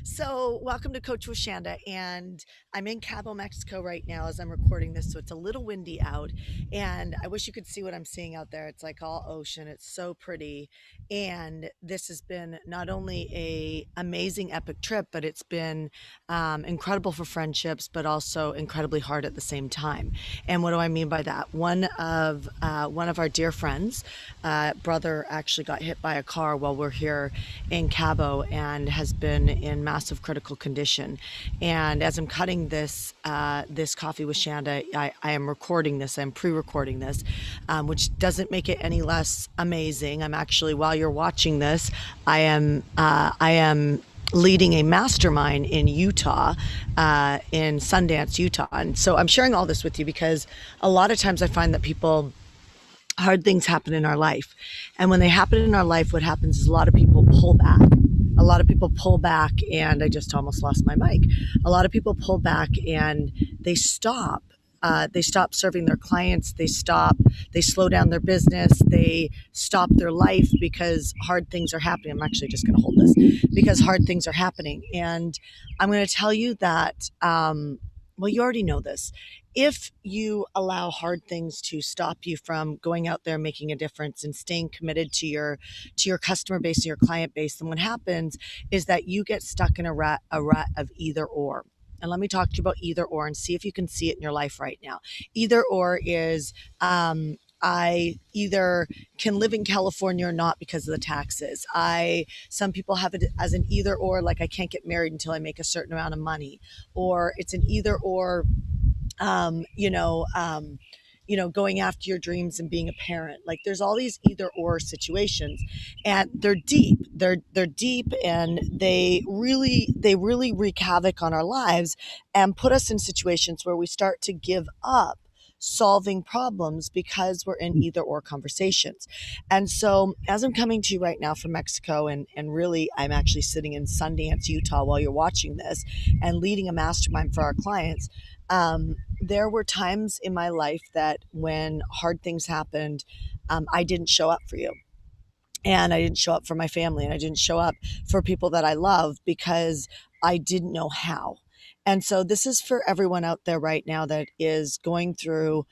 So, welcome to Coach Washanda, and I'm in Cabo, Mexico right now as I'm recording this. So it's a little windy out, and I wish you could see what I'm seeing out there. It's like all ocean. It's so pretty, and this has been not only a amazing epic trip, but it's been incredible for friendships, but also incredibly hard at the same time. And what do I mean by that? One of our dear friends, brother, actually got hit by a car while we're here in Cabo and has been in massive critical condition. And as I'm cutting this coffee with Shanda, I am recording this. I'm pre-recording this, which doesn't make it any less amazing. I'm actually, while you're watching this, I am leading a mastermind in Utah, in Sundance, Utah. And so I'm sharing all this with you because a lot of times I find that hard things happen in our life. And when they happen in our life, what happens is a lot of people pull back. A lot of people pull back, and I just almost lost my mic. A lot of people pull back and they stop. They stop serving their clients. They slow down their business. They stop their life because hard things are happening. I'm actually just going to hold this because hard things are happening. And I'm going to tell you that, well, you already know this. If you allow hard things to stop you from going out there, making a difference and staying committed to your customer base, to your client base, then what happens is that you get stuck in a rut of either or. And let me talk to you about either or and see if you can see it in your life right now. Either or is, I either can live in California or not because of the taxes. Some people have it as an either or, like I can't get married until I make a certain amount of money, or it's an either or, um, you know, um, going after your dreams and being a parent. Like there's all these either or situations, and they're deep. They're deep, and they really wreak havoc on our lives and put us in situations where we start to give up solving problems because we're in either or conversations. And so as I'm coming to you right now from Mexico, and really I'm actually sitting in Sundance, Utah while you're watching this and leading a mastermind for our clients. There were times in my life that when hard things happened, I didn't show up for you. And I didn't show up for my family, and I didn't show up for people that I love because I didn't know how. And so this is for everyone out there right now that is going through,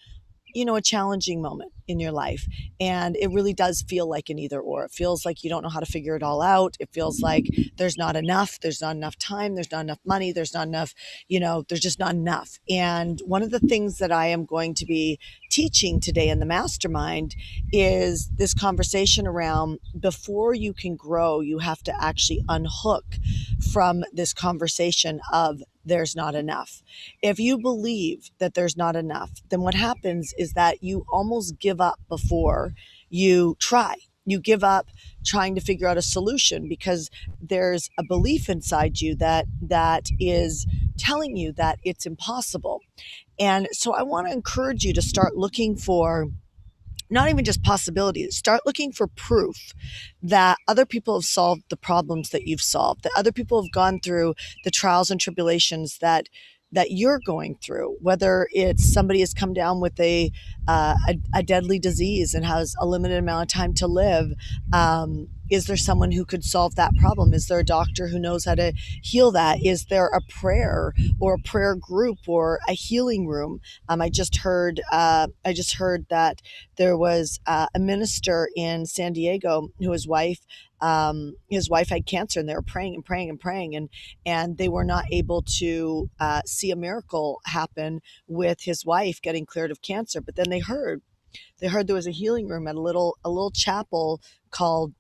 a challenging moment in your life. And it really does feel like an either or. It feels like you don't know how to figure it all out. It feels like there's not enough time, there's not enough money, there's not enough, there's just not enough. And one of the things that I am going to be teaching today in the mastermind is this conversation around before you can grow, you have to actually unhook from this conversation of there's not enough. If you believe that there's not enough, then what happens is that you almost give up before you try. You give up trying to figure out a solution because there's a belief inside you that is telling you that it's impossible. And so I want to encourage you to start looking for not even just possibilities, start looking for proof that other people have solved the problems that you've solved, that other people have gone through the trials and tribulations that you're going through, whether it's somebody has come down with a deadly disease and has a limited amount of time to live. Is there someone who could solve that problem? Is there a doctor who knows how to heal that? Is there a prayer or a prayer group or a healing room? I just heard that there was a minister in San Diego who his wife had cancer, and they were praying and praying and praying, and they were not able to see a miracle happen with his wife getting cleared of cancer. But then they heard there was a healing room at a little chapel called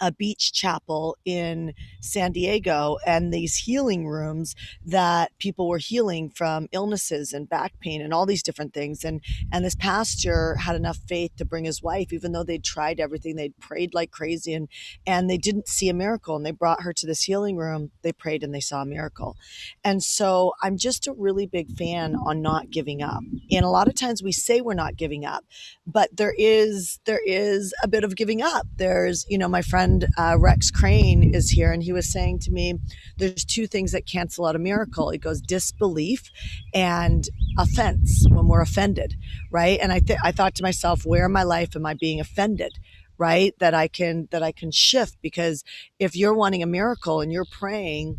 a beach chapel in San Diego, and these healing rooms that people were healing from illnesses and back pain and all these different things. And this pastor had enough faith to bring his wife, even though they'd tried everything, they'd prayed like crazy, and they didn't see a miracle. And they brought her to this healing room. They prayed and they saw a miracle. And so I'm just a really big fan on not giving up. And a lot of times we say we're not giving up, but there is a bit of giving up. There's, my friend Rex Crane is here, and he was saying to me, there's two things that cancel out a miracle. He goes, disbelief and offense, when we're offended, right? And I thought to myself, where in my life am I being offended? Right? That I can shift, because if you're wanting a miracle and you're praying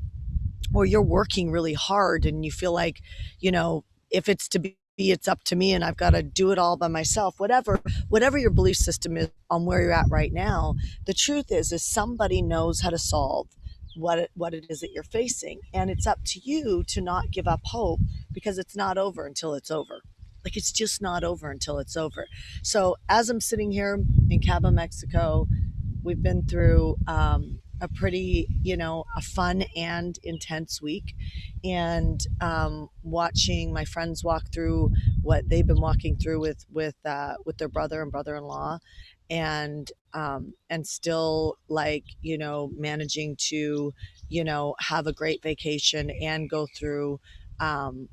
or you're working really hard and you feel like, if it's to be, it's up to me and I've got to do it all by myself, whatever your belief system is on where you're at right now. The truth is somebody knows how to solve what it is that you're facing, and it's up to you to not give up hope, because it's not over until it's over. Like, it's just not over until it's over. So as I'm sitting here in Cabo, Mexico, we've been through a pretty, a fun and intense week, and watching my friends walk through what they've been walking through with their brother and brother-in-law, and still, like, managing to have a great vacation and go through um,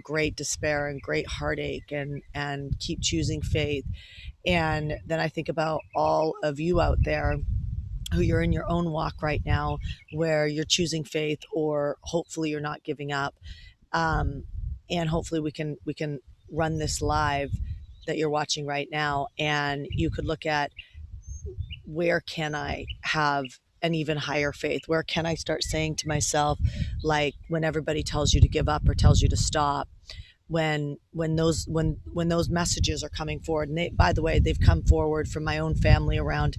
great despair and great heartache, and keep choosing faith. And then I think about all of you out there who you're in your own walk right now, where you're choosing faith, or hopefully you're not giving up. Um, and hopefully we can run this live that you're watching right now, and you could look at, where can I have an even higher faith? Where can I start saying to myself, like, when everybody tells you to give up or tells you to stop, when those messages are coming forward, and by the way, they've come forward from my own family around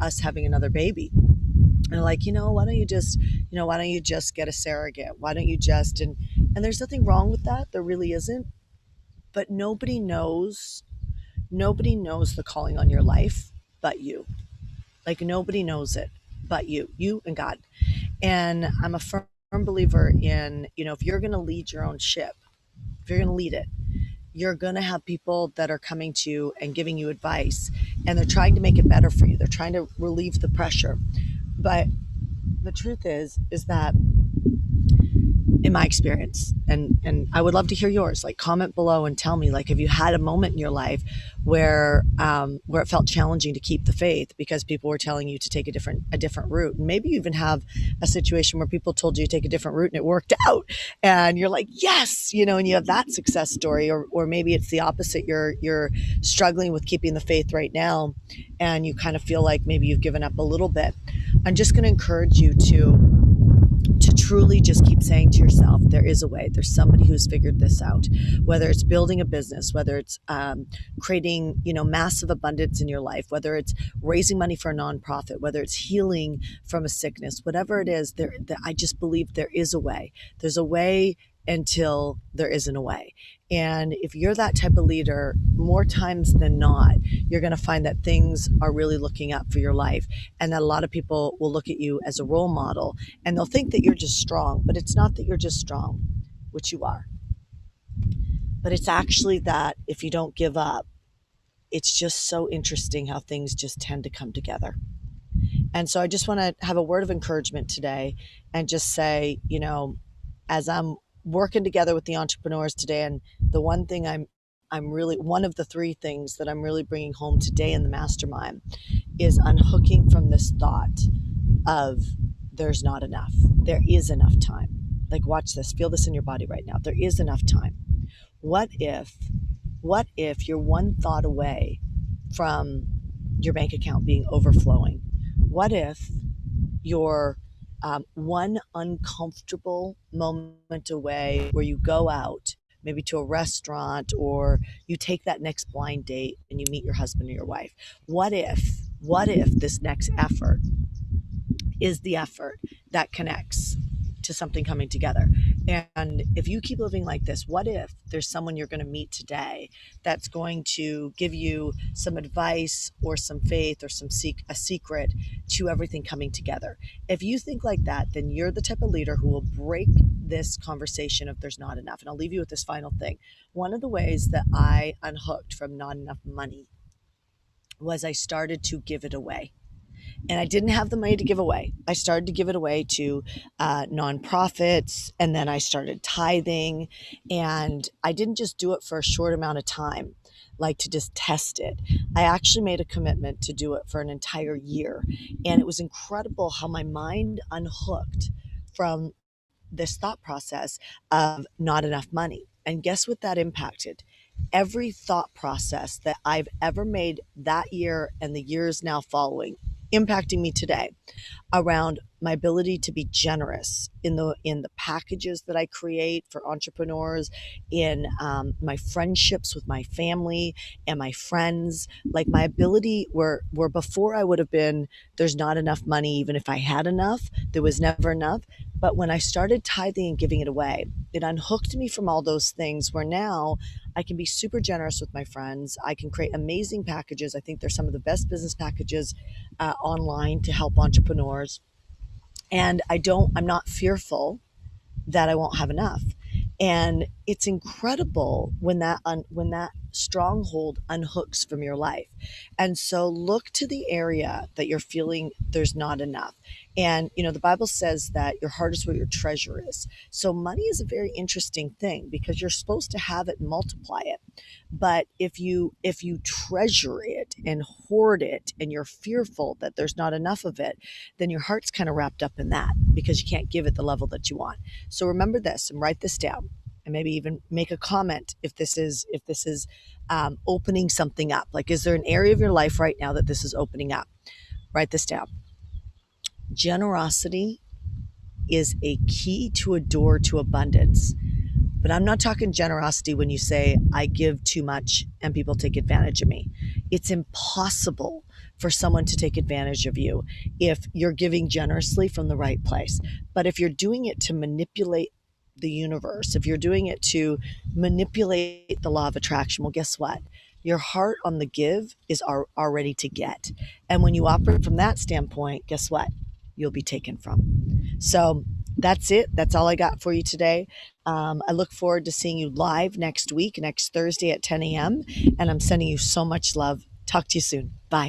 us having another baby, and they're like, why don't you just get a surrogate? Why don't you just, and there's nothing wrong with that. There really isn't. But nobody knows the calling on your life but you. Like, nobody knows it but you and God. And I'm a firm believer in, if you're going to lead your own ship, if you're going to lead it, you're going to have people that are coming to you and giving you advice, and they're trying to make it better for you. They're trying to relieve the pressure. But the truth is that, in my experience, and I would love to hear yours, like, comment below and tell me, like, have you had a moment in your life where it felt challenging to keep the faith because people were telling you to take a different route? And maybe you even have a situation where people told you to take a different route and it worked out, and you're like, yes, and you have that success story. Or maybe it's the opposite. You're struggling with keeping the faith right now, and you kind of feel like maybe you've given up a little bit. I'm just going to encourage you to truly just keep saying to yourself, there is a way. There's somebody who's figured this out. Whether it's building a business, whether it's creating, massive abundance in your life, whether it's raising money for a nonprofit, whether it's healing from a sickness, whatever it is, I just believe there is a way. There's a way until there isn't a way. And if you're that type of leader, more times than not, you're going to find that things are really looking up for your life, and that a lot of people will look at you as a role model, and they'll think that you're just strong. But it's not that you're just strong, which you are, but it's actually that if you don't give up, it's just so interesting how things just tend to come together. And so I just want to have a word of encouragement today, and just say, as I'm working together with the entrepreneurs today, and the one thing I'm really, one of the three things that I'm really bringing home today in the mastermind is unhooking from this thought of, there's not enough. There is enough time. Like, watch this, feel this in your body right now. There is enough time. What if you're one thought away from your bank account being overflowing? What if you're one uncomfortable moment away where you go out, maybe to a restaurant, or you take that next blind date and you meet your husband or your wife? What if this next effort is the effort that connects to something coming together? And if you keep living like this, what if there's someone you're going to meet today that's going to give you some advice or some faith or a secret to everything coming together? If you think like that, then you're the type of leader who will break this conversation of there's not enough. And I'll leave you with this final thing. One of the ways that I unhooked from not enough money was I started to give it away. And I didn't have the money to give away. I started to give it away to nonprofits, and then I started tithing. And I didn't just do it for a short amount of time, like to just test it. I actually made a commitment to do it for an entire year. And it was incredible how my mind unhooked from this thought process of not enough money. And guess what that impacted? Every thought process that I've ever made that year and the years now following, impacting me today around my ability to be generous in the packages that I create for entrepreneurs, in my friendships with my family and my friends, like my ability where before I would have been, there's not enough money. Even if I had enough, there was never enough. But when I started tithing and giving it away, it unhooked me from all those things where now I can be super generous with my friends. I can create amazing packages. I think they're some of the best business packages online to help entrepreneurs. And I'm not fearful that I won't have enough. And it's incredible when when that stronghold unhooks from your life. And so look to the area that you're feeling there's not enough. And the Bible says that your heart is where your treasure is. So money is a very interesting thing because you're supposed to have it and multiply it. But if you treasure it and hoard it and you're fearful that there's not enough of it, then your heart's kind of wrapped up in that because you can't give it the level that you want. So remember this and write this down, and maybe even make a comment if this is opening something up. Like, is there an area of your life right now that this is opening up? Write this down. Generosity is a key to a door to abundance. But I'm not talking generosity when you say, I give too much and people take advantage of me. It's impossible for someone to take advantage of you if you're giving generously from the right place. But if you're doing it to manipulate the universe, if you're doing it to manipulate the law of attraction, well, guess what? Your heart on the give is already to get. And when you operate from that standpoint, guess what? You'll be taken from. So that's it. That's all I got for you today. I look forward to seeing you live next week, next Thursday at 10 a.m. And I'm sending you so much love. Talk to you soon. Bye.